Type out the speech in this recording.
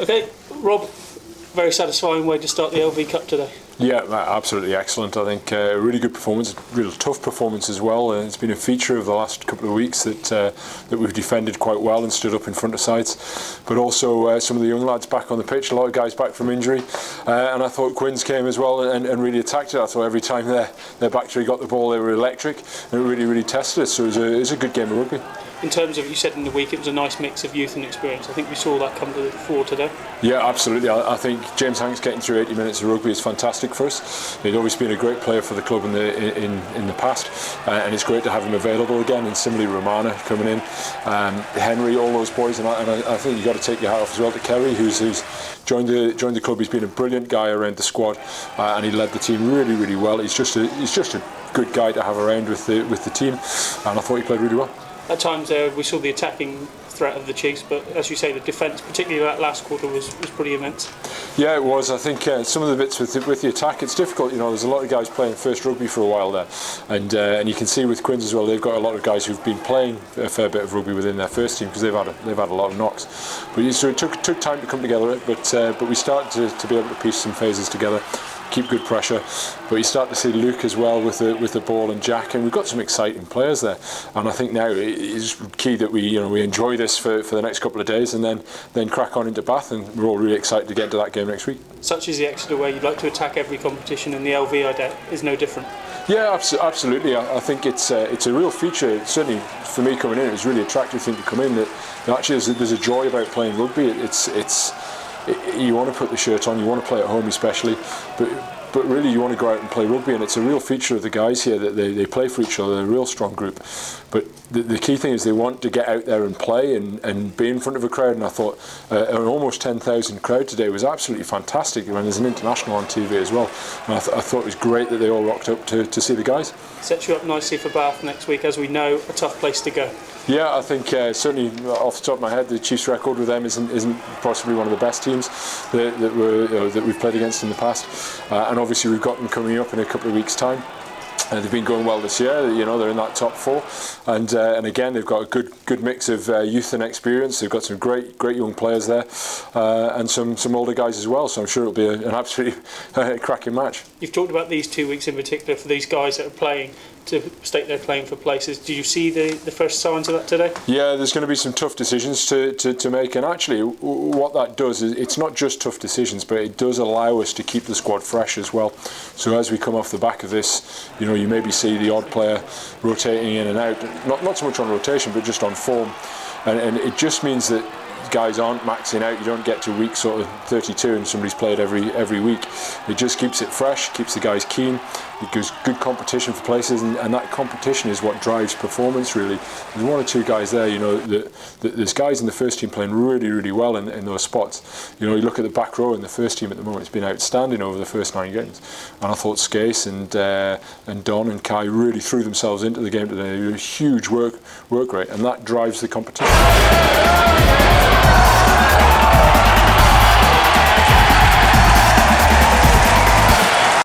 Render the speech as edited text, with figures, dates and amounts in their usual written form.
Okay, Rob, very satisfying way to start the LV Cup today. Yeah, absolutely excellent. I think a really good performance, real tough performance as well. It's been a feature of the last couple of weeks that we've defended quite well and stood up in front of sides. But also some of the young lads back on the pitch, a lot of guys back from injury. And I thought Quins came as well and really attacked it. I thought every time their back three got the ball, they were electric, and it really tested us. So it was a good game of rugby. In terms of, you said in the week, it was a nice mix of youth and experience. I think we saw that come to the fore today. Yeah, absolutely. I think James Hanks getting through 80 minutes of rugby is fantastic for us. He'd always been a great player for the club in the past, and it's great to have him available again. And similarly, Romana coming in, Henry, all those boys, and I think you've got to take your hat off as well to Kerry, who's joined the club. He's been a brilliant guy around the squad, and he led the team really well. He's just a good guy to have around with the team, and I thought he played really well. At times we saw the attacking threat of the Chiefs, but as you say, the defence, particularly that last quarter, was pretty immense. Yeah, it was. I think some of the bits with the attack, it's difficult. You know, there's a lot of guys playing first rugby for a while there, and you can see with Quins as well. They've got a lot of guys who've been playing a fair bit of rugby within their first team because they've had a lot of knocks. But so it took time to come together, but we started to be able to piece some phases together. Keep good pressure, but you start to see Luke as well with the ball and Jack, and we've got some exciting players there. And I think now it is key that we enjoy this for the next couple of days, and then crack on into Bath, and we're all really excited to get into that game next week. Such is the Exeter way. You'd like to attack every competition, and the LV idea is no different. Yeah, absolutely. I think it's a real feature. Certainly for me coming in, it was a really attractive thing to come in. That actually there's a joy about playing rugby. You want to put the shirt on, you want to play at home especially, but really you want to go out and play rugby, and it's a real feature of the guys here that they play for each other. They're a real strong group, but the key thing is they want to get out there and play and be in front of a crowd, and I thought an almost 10,000 crowd today was absolutely fantastic when there's an international on TV as well, and I thought it was great that they all rocked up to see the guys. Sets you up nicely for Bath next week, as we know, a tough place to go. Yeah, I think certainly off the top of my head, the Chiefs' record with them isn't possibly one of the best teams that we've played against in the past, and obviously we've got them coming up in a couple of weeks' time. They've been going well this year. They're in that top four, and again they've got a good mix of youth and experience. They've got some great young players there, and some older guys as well. So I'm sure it'll be an absolutely cracking match. You've talked about these 2 weeks in particular for these guys that are playing to state they're playing for places. Did you see the first signs of that today? Yeah, there's going to be some tough decisions to make, and actually what that does is it's not just tough decisions, but it does allow us to keep the squad fresh as well. So as we come off the back of this, you maybe see the odd player rotating in and out, not so much on rotation but just on form, and it just means that guys aren't maxing out. You don't get to week sort of 32 and somebody's played every week. It just keeps it fresh, keeps the guys keen. It gives good competition for places, and that competition is what drives performance really. There's one or two guys there, there's guys in the first team playing really well in those spots. You look at the back row in the first team at the moment, it's been outstanding over the first 9 games, and I thought Skase and Don and Kai really threw themselves into the game today. It was a huge work rate, and that drives the competition.